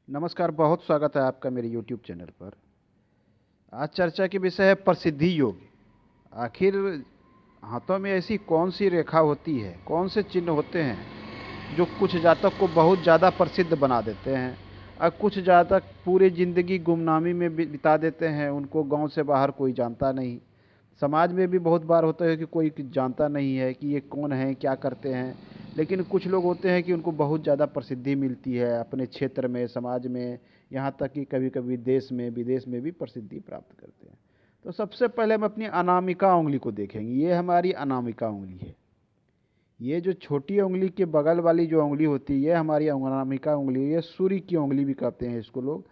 नमस्कार, बहुत स्वागत है आपका मेरे यूट्यूब चैनल पर। आज चर्चा की विषय है प्रसिद्धि योग। आखिर हाथों में ऐसी कौन सी रेखा होती है, कौन से चिन्ह होते हैं जो कुछ जातक को बहुत ज़्यादा प्रसिद्ध बना देते हैं और कुछ जातक पूरी ज़िंदगी गुमनामी में बिता देते हैं। उनको गांव से बाहर कोई जानता नहीं। समाज में भी बहुत बार होता है कि कोई जानता नहीं है कि ये कौन है, क्या करते हैं। लेकिन कुछ लोग होते हैं कि उनको बहुत ज़्यादा प्रसिद्धि मिलती है अपने क्षेत्र में, समाज में, यहाँ तक कि कभी कभी देश में विदेश में भी प्रसिद्धि प्राप्त करते हैं। तो सबसे पहले हम अपनी अनामिका उंगली को देखेंगे। ये हमारी अनामिका उंगली है। ये जो छोटी उंगली के बगल वाली जो उंगली होती है, ये हमारी अनामिका उंगली है। ये सूर्य की उंगली भी कहते हैं इसको लोग,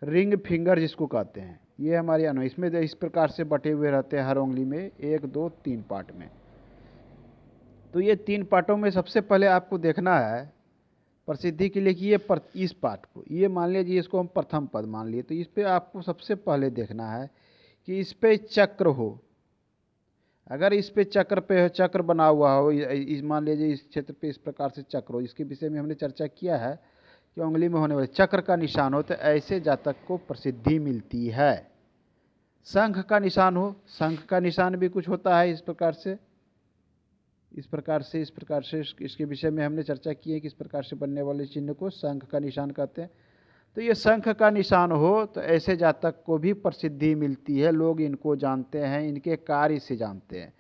रिंग फिंगर जिसको कहते हैं। ये हमारी इसमें इस प्रकार से बटे हुए रहते हैं हर उंगली में, 1 2 3 पार्ट में। तो ये 3 पार्टों में सबसे पहले आपको देखना है प्रसिद्धि के लिए कि इस पार्ट को, ये मान लीजिए इसको हम प्रथम पद मान लिए, तो इस पे आपको सबसे पहले देखना है कि इस पे चक्र हो। अगर इस पे चक्र बना हुआ हो, इस मान लीजिए इस क्षेत्र पे इस प्रकार से चक्र हो, इसके विषय में हमने चर्चा किया है कि उंगली में होने वाले चक्र का निशान हो, तो ऐसे जातक को प्रसिद्धि मिलती है। शंख का निशान हो, शंख का निशान भी कुछ होता है इस प्रकार से, इसके विषय में हमने चर्चा की है कि इस प्रकार से बनने वाले चिन्ह को शंख का निशान कहते हैं। तो ये शंख का निशान हो तो ऐसे जातक को भी प्रसिद्धि मिलती है। लोग इनको जानते हैं, इनके कार्य से जानते हैं।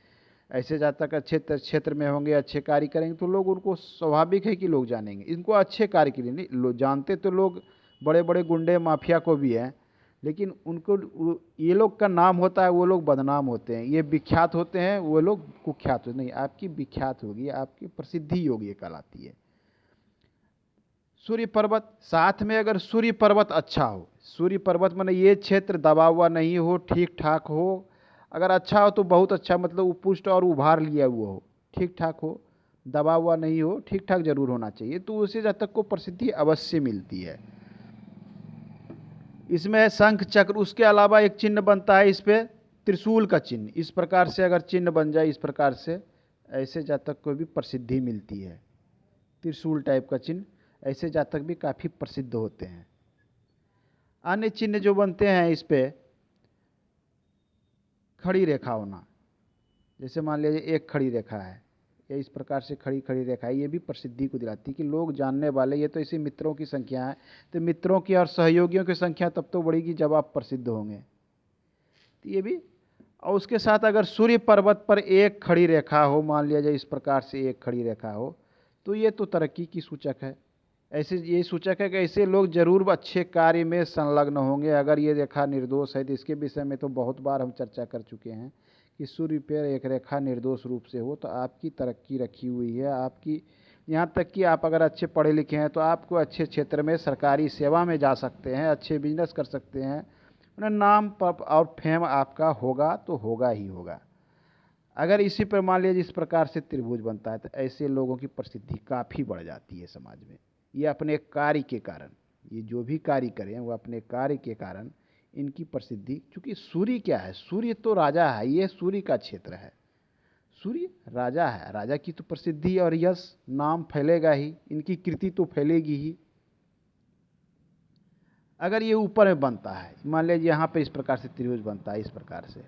ऐसे जातक अच्छे क्षेत्र में होंगे, अच्छे कार्य करेंगे तो लोग उनको, स्वाभाविक है कि लोग जानेंगे इनको अच्छे कार्य के लिए। नहीं लोग जानते तो लोग बड़े बड़े गुंडे माफिया को भी हैं, लेकिन उनको ये लोग का नाम होता है, वो लोग बदनाम होते हैं। ये विख्यात होते हैं, वो लोग कुख्यात होते नहीं। आपकी विख्यात होगी, आपकी प्रसिद्धि होगी, कहलाती है। सूर्य पर्वत, साथ में अगर सूर्य पर्वत अच्छा हो, सूर्य पर्वत माने ये क्षेत्र दबा हुआ नहीं हो, ठीक ठाक हो। अगर अच्छा हो तो बहुत अच्छा, मतलब पुष्ट और उभार लिया हुआ हो, ठीक ठाक हो, दबा हुआ नहीं हो, ठीक ठाक जरूर होना चाहिए। तो उसी जातक को प्रसिद्धि अवश्य मिलती है। इसमें है शंख चक्र, उसके अलावा एक चिन्ह बनता है इस पे, त्रिशूल का चिन्ह। इस प्रकार से अगर चिन्ह बन जाए इस प्रकार से, ऐसे जातक को भी प्रसिद्धि मिलती है। त्रिशूल टाइप का चिन्ह, ऐसे जातक भी काफ़ी प्रसिद्ध होते हैं। अन्य चिन्ह जो बनते हैं इस पे, खड़ी रेखा होना, जैसे मान लीजिए एक खड़ी रेखा है, ये इस प्रकार से खड़ी खड़ी रेखा है, ये भी प्रसिद्धि को दिलाती है कि लोग जानने वाले। ये तो इसी मित्रों की संख्या है, तो मित्रों की और सहयोगियों की संख्या तब तो बढ़ेगी जब आप प्रसिद्ध होंगे। तो ये भी, और उसके साथ अगर सूर्य पर्वत पर एक खड़ी रेखा हो, मान लिया जाए इस प्रकार से एक खड़ी रेखा हो, तो ये तो तरक्की की सूचक है। ऐसे ये सूचक है कि ऐसे लोग जरूर अच्छे कार्य में संलग्न होंगे। अगर ये रेखा निर्दोष है तो इसके विषय में तो बहुत बार हम चर्चा कर चुके हैं कि सूर्य पर एक रेखा निर्दोष रूप से हो तो आपकी तरक्की रखी हुई है। आपकी, यहाँ तक कि आप अगर अच्छे पढ़े लिखे हैं तो आपको अच्छे क्षेत्र में सरकारी सेवा में जा सकते हैं, अच्छे बिजनेस कर सकते हैं, नाम और फेम आपका होगा तो होगा ही होगा। अगर इसी पर मान लीजिए इस प्रकार से त्रिभुज बनता है तो ऐसे लोगों की प्रसिद्धि काफ़ी बढ़ जाती है समाज में। ये अपने कार्य के कारण, ये जो भी कार्य करें वो अपने कार्य के कारण इनकी प्रसिद्धि, क्योंकि सूर्य क्या है, सूर्य तो राजा है, ये सूर्य का क्षेत्र है, सूर्य राजा है। राजा की तो प्रसिद्धि और यश नाम फैलेगा ही, इनकी कृति तो फैलेगी ही। अगर ये ऊपर में बनता है, मान लीजिए यहाँ पे इस प्रकार से त्रिभुज बनता है इस प्रकार से,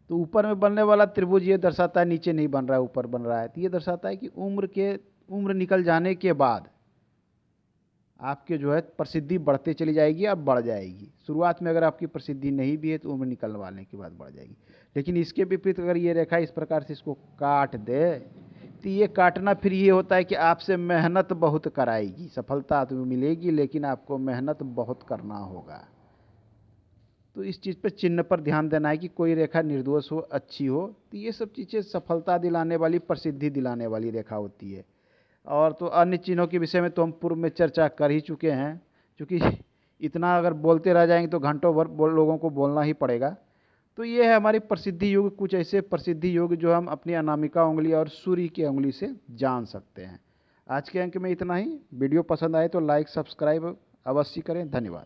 तो ऊपर में बनने वाला त्रिभुज ये दर्शाता है, नीचे नहीं बन रहा है ऊपर बन रहा है, तो ये दर्शाता है कि उम्र निकल जाने के बाद आपके जो है प्रसिद्धि बढ़ते चली जाएगी, अब बढ़ जाएगी। शुरुआत में अगर आपकी प्रसिद्धि नहीं भी है तो उम्र निकलने के बाद बढ़ जाएगी। लेकिन इसके विपरीत अगर ये रेखा इस प्रकार से इसको काट दे, तो ये काटना फिर ये होता है कि आपसे मेहनत बहुत कराएगी। सफलता तो मिलेगी लेकिन आपको मेहनत बहुत करना होगा। तो इस चीज़ पर चिन्ह पर ध्यान देना है कि कोई रेखा निर्दोष हो, अच्छी हो, तो ये सब चीज़ें सफलता दिलाने वाली, प्रसिद्धि दिलाने वाली रेखा होती है। और तो अन्य चिन्हों के विषय में तो हम पूर्व में चर्चा कर ही चुके हैं, क्योंकि इतना अगर बोलते रह जाएंगे तो घंटों भर लोगों को बोलना ही पड़ेगा। तो ये है हमारी प्रसिद्धि योग, कुछ ऐसे प्रसिद्धि योग जो हम अपनी अनामिका उंगली और सूर्य की उंगली से जान सकते हैं। आज के अंक में इतना ही। वीडियो पसंद आए तो लाइक सब्सक्राइब अवश्य करें। धन्यवाद।